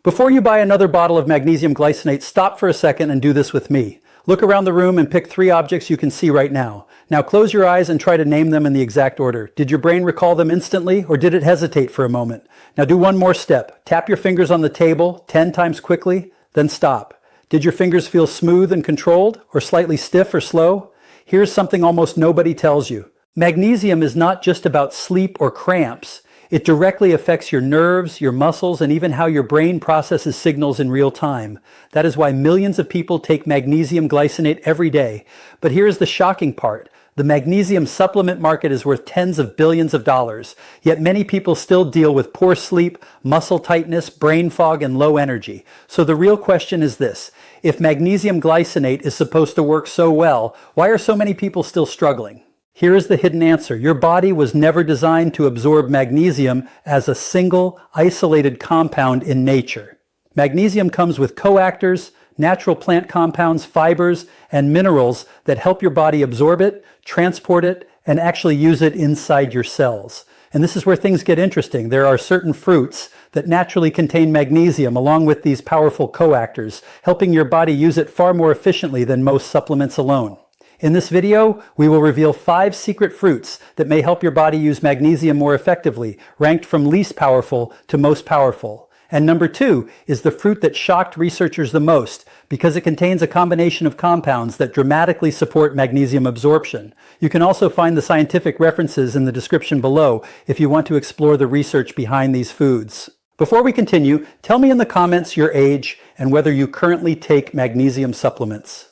Before you buy another bottle of magnesium glycinate, stop for a second and do this with me. Look around the room and pick 3 objects you can see right now. Now close your eyes and try to name them in the exact order. Did your brain recall them instantly, or did it hesitate for a moment? Now do one more step. Tap your fingers on the table 10 times quickly, then stop. Did your fingers feel smooth and controlled, or slightly stiff or slow? Here's something almost nobody tells you. Magnesium is not just about sleep or cramps. It directly affects your nerves, your muscles, and even how your brain processes signals in real time. That is why millions of people take magnesium glycinate every day. But here's the shocking part. The magnesium supplement market is worth tens of billions of dollars, yet many people still deal with poor sleep, muscle tightness, brain fog, and low energy. So the real question is this: if magnesium glycinate is supposed to work so well, why are so many people still struggling? Here is the hidden answer. Your body was never designed to absorb magnesium as a single, isolated compound in nature. Magnesium comes with coactors, natural plant compounds, fibers, and minerals that help your body absorb it, transport it, and actually use it inside your cells. And this is where things get interesting. There are certain fruits that naturally contain magnesium along with these powerful coactors, helping your body use it far more efficiently than most supplements alone. In this video, we will reveal 5 secret fruits that may help your body use magnesium more effectively, ranked from least powerful to most powerful. And number 2 is the fruit that shocked researchers the most because it contains a combination of compounds that dramatically support magnesium absorption. You can also find the scientific references in the description below if you want to explore the research behind these foods. Before we continue, tell me in the comments your age and whether you currently take magnesium supplements.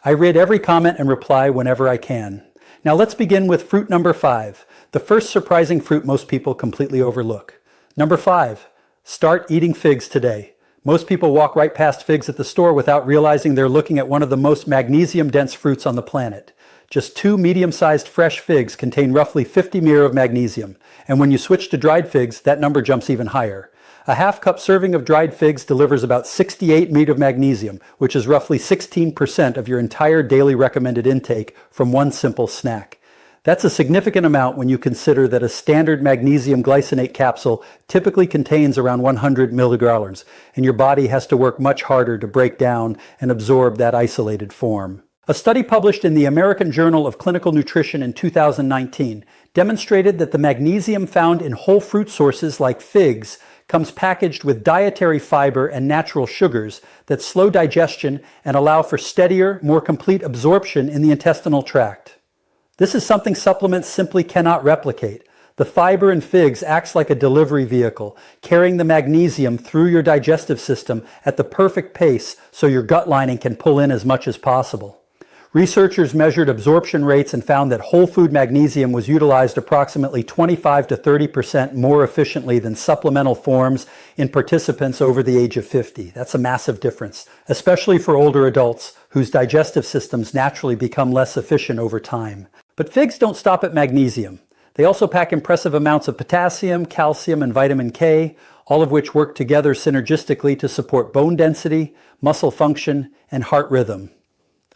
I read every comment and reply whenever I can. Now let's begin with fruit number 5, the first surprising fruit most people completely overlook. Number 5, start eating figs today. Most people walk right past figs at the store without realizing they're looking at one of the most magnesium-dense fruits on the planet. Just 2 medium-sized fresh figs contain roughly 50 mg of magnesium, and when you switch to dried figs, that number jumps even higher. A half-cup serving of dried figs delivers about 68 mg of magnesium, which is roughly 16% of your entire daily recommended intake from one simple snack. That's a significant amount when you consider that a standard magnesium glycinate capsule typically contains around 100 milligrams, and your body has to work much harder to break down and absorb that isolated form. A study published in the American Journal of Clinical Nutrition in 2019 demonstrated that the magnesium found in whole fruit sources like figs comes packaged with dietary fiber and natural sugars that slow digestion and allow for steadier, more complete absorption in the intestinal tract. This is something supplements simply cannot replicate. The fiber in figs acts like a delivery vehicle, carrying the magnesium through your digestive system at the perfect pace so your gut lining can pull in as much as possible. Researchers measured absorption rates and found that whole food magnesium was utilized approximately 25 to 30% more efficiently than supplemental forms in participants over the age of 50. That's a massive difference, especially for older adults whose digestive systems naturally become less efficient over time. But figs don't stop at magnesium. They also pack impressive amounts of potassium, calcium, and vitamin K, all of which work together synergistically to support bone density, muscle function, and heart rhythm.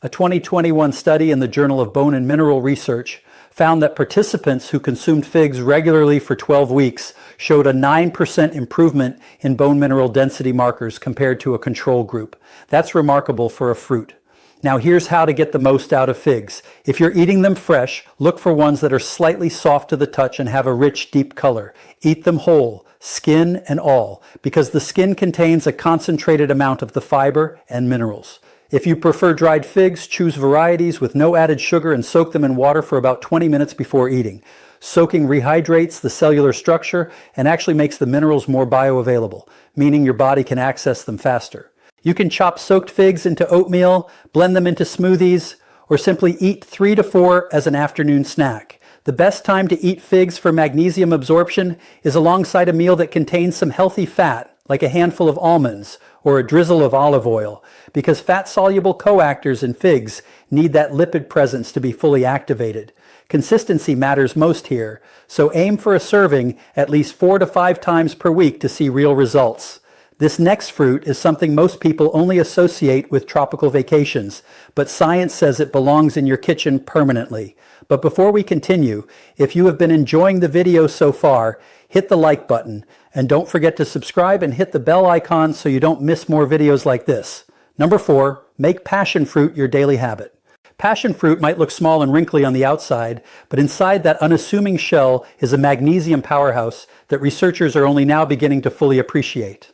A 2021 study in the Journal of Bone and Mineral Research found that participants who consumed figs regularly for 12 weeks showed a 9% improvement in bone mineral density markers compared to a control group. That's remarkable for a fruit. Now here's how to get the most out of figs. If you're eating them fresh, look for ones that are slightly soft to the touch and have a rich, deep color. Eat them whole, skin and all, because the skin contains a concentrated amount of the fiber and minerals. If you prefer dried figs, choose varieties with no added sugar and soak them in water for about 20 minutes before eating. Soaking rehydrates the cellular structure and actually makes the minerals more bioavailable, meaning your body can access them faster. You can chop soaked figs into oatmeal, blend them into smoothies, or simply eat 3 to 4 as an afternoon snack. The best time to eat figs for magnesium absorption is alongside a meal that contains some healthy fat, like a handful of almonds or a drizzle of olive oil, because fat-soluble coactors in figs need that lipid presence to be fully activated. Consistency matters most here, so aim for a serving at least 4 to 5 times per week to see real results. This next fruit is something most people only associate with tropical vacations, but science says it belongs in your kitchen permanently. But before we continue, if you have been enjoying the video so far, hit the like button, and don't forget to subscribe and hit the bell icon so you don't miss more videos like this. Number 4, make passion fruit your daily habit. Passion fruit might look small and wrinkly on the outside, but inside that unassuming shell is a magnesium powerhouse that researchers are only now beginning to fully appreciate.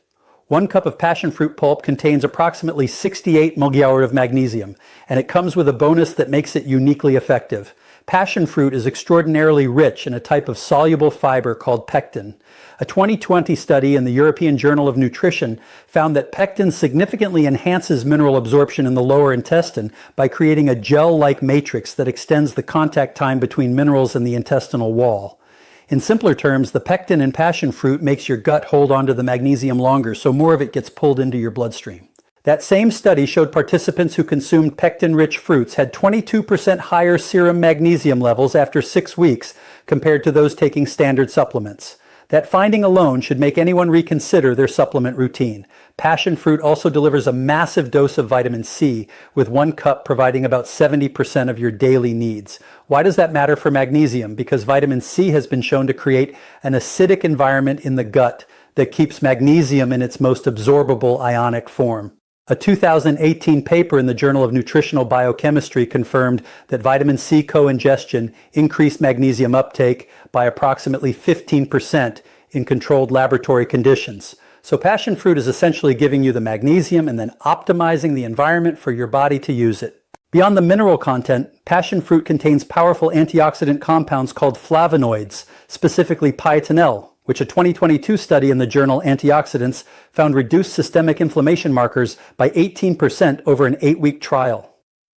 1 cup of passion fruit pulp contains approximately 68 mg of magnesium, and it comes with a bonus that makes it uniquely effective. Passion fruit is extraordinarily rich in a type of soluble fiber called pectin. A 2020 study in the European Journal of Nutrition found that pectin significantly enhances mineral absorption in the lower intestine by creating a gel-like matrix that extends the contact time between minerals and the intestinal wall. In simpler terms, the pectin in passion fruit makes your gut hold onto the magnesium longer, so more of it gets pulled into your bloodstream. That same study showed participants who consumed pectin-rich fruits had 22% higher serum magnesium levels after 6 weeks compared to those taking standard supplements. That finding alone should make anyone reconsider their supplement routine. Passion fruit also delivers a massive dose of vitamin C, with 1 cup providing about 70% of your daily needs. Why does that matter for magnesium? Because vitamin C has been shown to create an acidic environment in the gut that keeps magnesium in its most absorbable ionic form. A 2018 paper in the Journal of Nutritional Biochemistry confirmed that vitamin C co-ingestion increased magnesium uptake by approximately 15% in controlled laboratory conditions. So passion fruit is essentially giving you the magnesium and then optimizing the environment for your body to use it. Beyond the mineral content, passion fruit contains powerful antioxidant compounds called flavonoids, specifically pietinel, which a 2022 study in the journal Antioxidants found reduced systemic inflammation markers by 18% over an 8-week trial.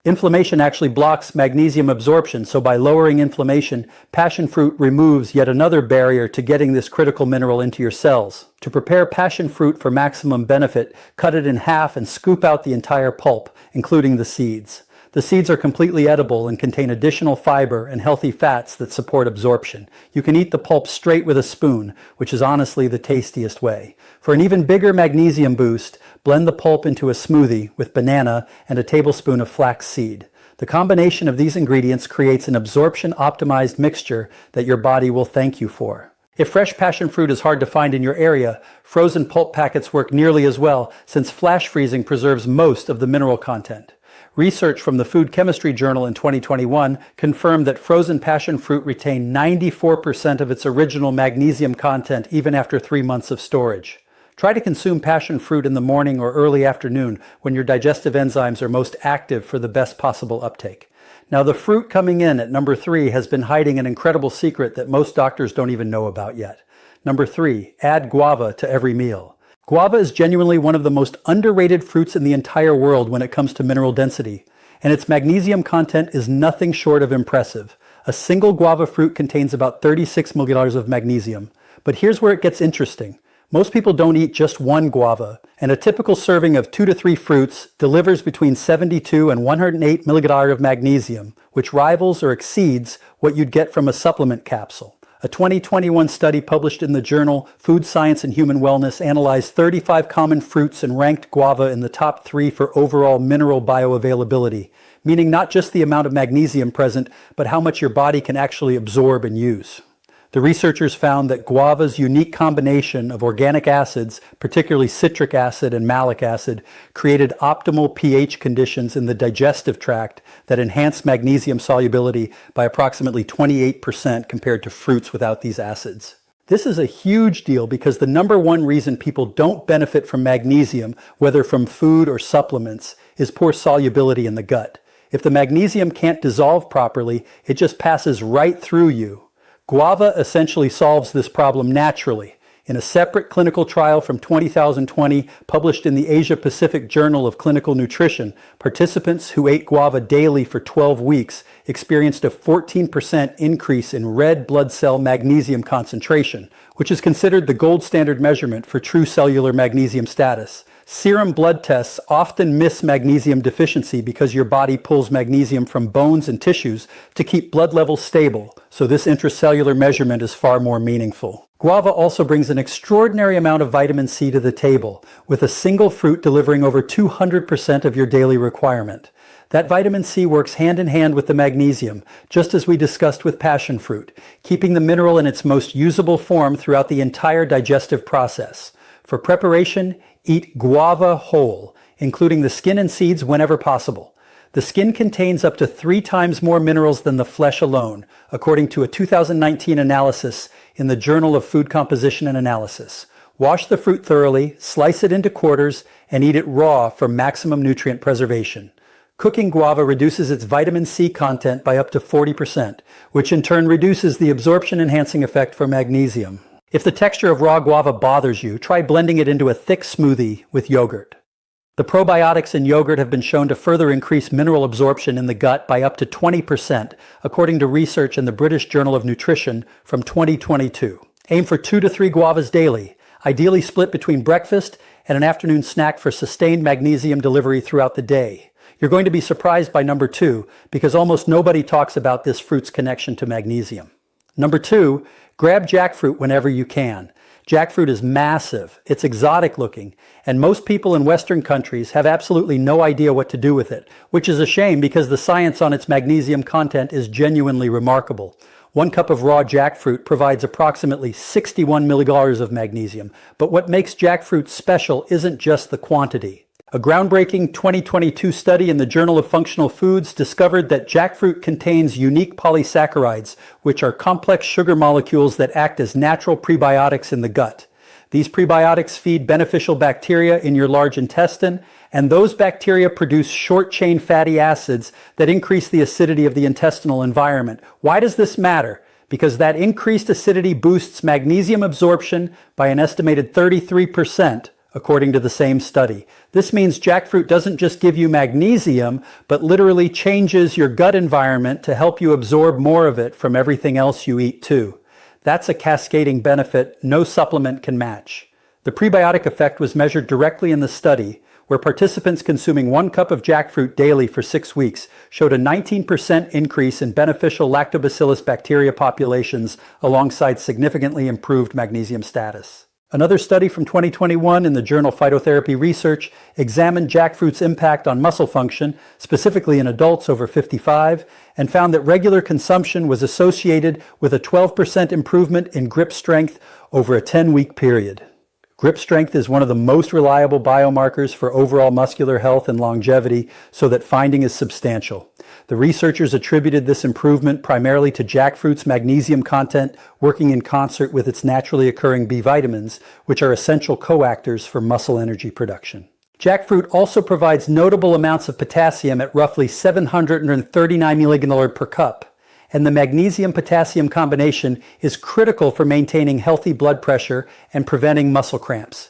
Inflammation actually blocks magnesium absorption, so by lowering inflammation, passion fruit removes yet another barrier to getting this critical mineral into your cells. To prepare passion fruit for maximum benefit, cut it in half and scoop out the entire pulp, including the seeds. The seeds are completely edible and contain additional fiber and healthy fats that support absorption. You can eat the pulp straight with a spoon, which is honestly the tastiest way. For an even bigger magnesium boost, blend the pulp into a smoothie with banana and a tablespoon of flax seed. The combination of these ingredients creates an absorption-optimized mixture that your body will thank you for. If fresh passion fruit is hard to find in your area, frozen pulp packets work nearly as well, since flash freezing preserves most of the mineral content. Research from the Food Chemistry Journal in 2021 confirmed that frozen passion fruit retained 94% of its original magnesium content even after 3 months of storage. Try to consume passion fruit in the morning or early afternoon when your digestive enzymes are most active for the best possible uptake. Now, the fruit coming in at number 3 has been hiding an incredible secret that most doctors don't even know about yet. Number 3, add guava to every meal. Guava is genuinely one of the most underrated fruits in the entire world when it comes to mineral density, and its magnesium content is nothing short of impressive. A single guava fruit contains about 36 mg of magnesium. But here's where it gets interesting. Most people don't eat just one guava, and a typical serving of 2 to 3 fruits delivers between 72 and 108 mg of magnesium, which rivals or exceeds what you'd get from a supplement capsule. A 2021 study published in the journal Food Science and Human Wellness analyzed 35 common fruits and ranked guava in the top 3 for overall mineral bioavailability, meaning not just the amount of magnesium present, but how much your body can actually absorb and use. The researchers found that guava's unique combination of organic acids, particularly citric acid and malic acid, created optimal pH conditions in the digestive tract that enhanced magnesium solubility by approximately 28% compared to fruits without these acids. This is a huge deal because the number one reason people don't benefit from magnesium, whether from food or supplements, is poor solubility in the gut. If the magnesium can't dissolve properly, it just passes right through you. Guava essentially solves this problem naturally. In a separate clinical trial from 2020 published in the Asia-Pacific Journal of Clinical Nutrition, participants who ate guava daily for 12 weeks experienced a 14% increase in red blood cell magnesium concentration, which is considered the gold standard measurement for true cellular magnesium status. Serum blood tests often miss magnesium deficiency because your body pulls magnesium from bones and tissues to keep blood levels stable, so this intracellular measurement is far more meaningful. Guava also brings an extraordinary amount of vitamin C to the table, with a single fruit delivering over 200% of your daily requirement. That vitamin C works hand in hand with the magnesium, just as we discussed with passion fruit, keeping the mineral in its most usable form throughout the entire digestive process. For preparation, eat guava whole, including the skin and seeds whenever possible. The skin contains up to 3 times more minerals than the flesh alone, according to a 2019 analysis in the Journal of Food Composition and Analysis. Wash the fruit thoroughly, slice it into quarters, and eat it raw for maximum nutrient preservation. Cooking guava reduces its vitamin C content by up to 40%, which in turn reduces the absorption-enhancing effect for magnesium. If the texture of raw guava bothers you, try blending it into a thick smoothie with yogurt. The probiotics in yogurt have been shown to further increase mineral absorption in the gut by up to 20%, according to research in the British Journal of Nutrition from 2022. Aim for 2 to 3 guavas daily, ideally split between breakfast and an afternoon snack for sustained magnesium delivery throughout the day. You're going to be surprised by number 2, because almost nobody talks about this fruit's connection to magnesium. Number 2, grab jackfruit whenever you can. Jackfruit is massive, it's exotic looking, and most people in Western countries have absolutely no idea what to do with it, which is a shame because the science on its magnesium content is genuinely remarkable. 1 cup of raw jackfruit provides approximately 61 milliliters of magnesium, but what makes jackfruit special isn't just the quantity. A groundbreaking 2022 study in the Journal of Functional Foods discovered that jackfruit contains unique polysaccharides, which are complex sugar molecules that act as natural prebiotics in the gut. These prebiotics feed beneficial bacteria in your large intestine, and those bacteria produce short-chain fatty acids that increase the acidity of the intestinal environment. Why does this matter? Because that increased acidity boosts magnesium absorption by an estimated 33%. According to the same study. This means jackfruit doesn't just give you magnesium, but literally changes your gut environment to help you absorb more of it from everything else you eat too. That's a cascading benefit no supplement can match. The prebiotic effect was measured directly in the study, where participants consuming 1 cup of jackfruit daily for 6 weeks showed a 19% increase in beneficial lactobacillus bacteria populations alongside significantly improved magnesium status. Another study from 2021 in the journal Phytotherapy Research examined jackfruit's impact on muscle function, specifically in adults over 55, and found that regular consumption was associated with a 12% improvement in grip strength over a 10-week period. Grip strength is one of the most reliable biomarkers for overall muscular health and longevity, so that finding is substantial. The researchers attributed this improvement primarily to jackfruit's magnesium content working in concert with its naturally occurring B vitamins, which are essential coactors for muscle energy production. Jackfruit also provides notable amounts of potassium at roughly 739 millignoller per cup. And the magnesium-potassium combination is critical for maintaining healthy blood pressure and preventing muscle cramps.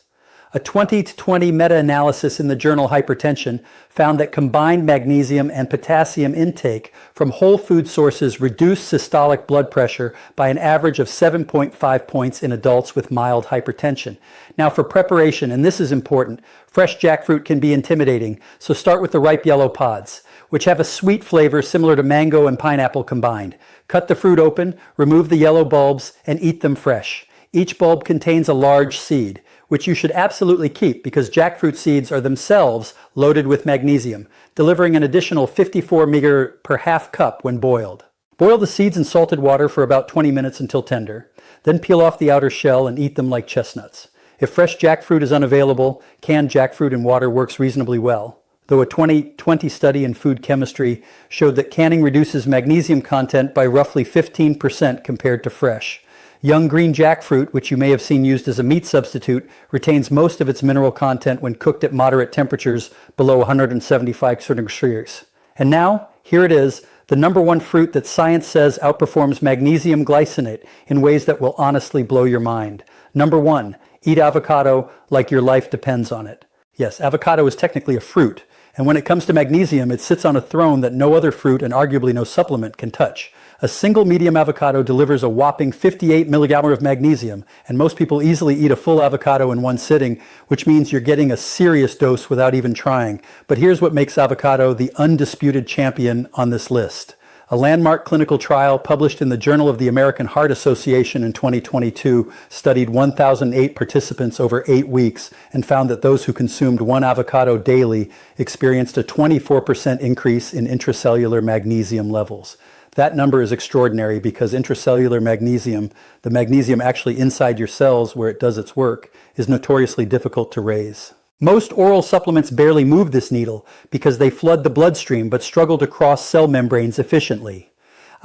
A 2020 meta-analysis in the journal Hypertension found that combined magnesium and potassium intake from whole food sources reduced systolic blood pressure by an average of 7.5 points in adults with mild hypertension. Now for preparation, and this is important, fresh jackfruit can be intimidating, so start with the ripe yellow pods, which have a sweet flavor similar to mango and pineapple combined. Cut the fruit open, remove the yellow bulbs, and eat them fresh. Each bulb contains a large seed, which you should absolutely keep because jackfruit seeds are themselves loaded with magnesium, delivering an additional 54 mg per half cup when boiled. Boil the seeds in salted water for about 20 minutes until tender, then peel off the outer shell and eat them like chestnuts. If fresh jackfruit is unavailable, canned jackfruit in water works reasonably well, though a 2020 study in food chemistry showed that canning reduces magnesium content by roughly 15% compared to fresh. Young green jackfruit, which you may have seen used as a meat substitute, retains most of its mineral content when cooked at moderate temperatures below 175 Celsius. And now, here it is, the number 1 fruit that science says outperforms magnesium glycinate in ways that will honestly blow your mind. Number 1, eat avocado like your life depends on it. Yes, avocado is technically a fruit, and when it comes to magnesium, it sits on a throne that no other fruit and arguably no supplement can touch. A single medium avocado delivers a whopping 58 milligrams of magnesium, and most people easily eat a full avocado in one sitting, which means you're getting a serious dose without even trying. But here's what makes avocado the undisputed champion on this list. A landmark clinical trial published in the Journal of the American Heart Association in 2022 studied 1,008 participants over 8 weeks and found that those who consumed one avocado daily experienced a 24% increase in intracellular magnesium levels. That number is extraordinary because intracellular magnesium, the magnesium actually inside your cells where it does its work, is notoriously difficult to raise. Most oral supplements barely move this needle because they flood the bloodstream but struggle to cross cell membranes efficiently.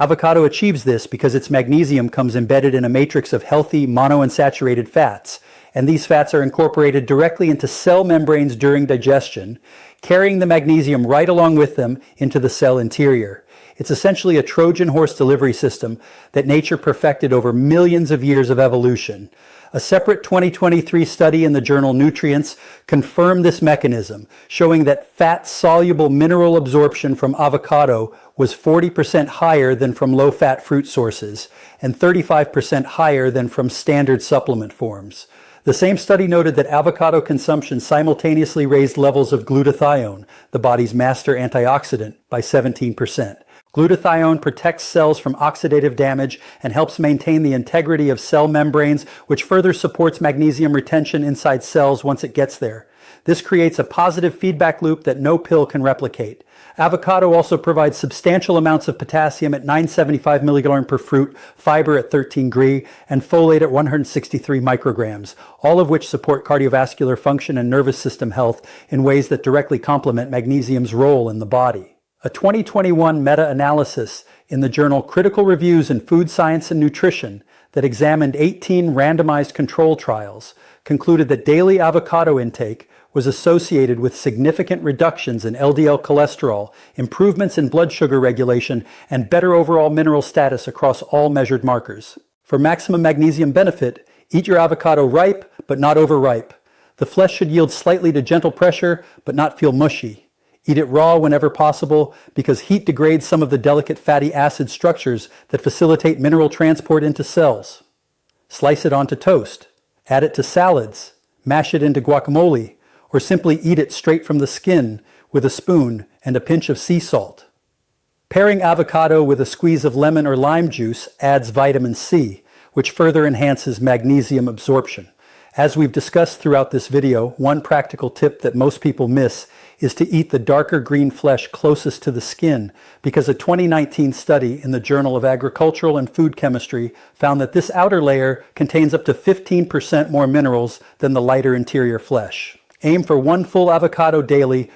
Avocado achieves this because its magnesium comes embedded in a matrix of healthy monounsaturated fats, and these fats are incorporated directly into cell membranes during digestion, carrying the magnesium right along with them into the cell interior. It's essentially a Trojan horse delivery system that nature perfected over millions of years of evolution. A separate 2023 study in the journal Nutrients confirmed this mechanism, showing that fat-soluble mineral absorption from avocado was 40% higher than from low-fat fruit sources and 35% higher than from standard supplement forms. The same study noted that avocado consumption simultaneously raised levels of glutathione, the body's master antioxidant, by 17%. Glutathione protects cells from oxidative damage and helps maintain the integrity of cell membranes, which further supports magnesium retention inside cells once it gets there. This creates a positive feedback loop that no pill can replicate. Avocado also provides substantial amounts of potassium at 975 milligrams per fruit, fiber at 13 gr, and folate at 163 micrograms, all of which support cardiovascular function and nervous system health in ways that directly complement magnesium's role in the body. A 2021 meta-analysis in the journal Critical Reviews in Food Science and Nutrition that examined 18 randomized control trials concluded that daily avocado intake was associated with significant reductions in LDL cholesterol, improvements in blood sugar regulation, and better overall mineral status across all measured markers. For maximum magnesium benefit, eat your avocado ripe, but not overripe. The flesh should yield slightly to gentle pressure, but not feel mushy. Eat it raw whenever possible because heat degrades some of the delicate fatty acid structures that facilitate mineral transport into cells. Slice it onto toast, add it to salads, mash it into guacamole, or simply eat it straight from the skin with a spoon and a pinch of sea salt. Pairing avocado with a squeeze of lemon or lime juice adds vitamin C, which further enhances magnesium absorption. As we've discussed throughout this video, one practical tip that most people miss is to eat the darker green flesh closest to the skin because a 2019 study in the Journal of Agricultural and Food Chemistry found that this outer layer contains up to 15% more minerals than the lighter interior flesh. Aim for one full avocado daily,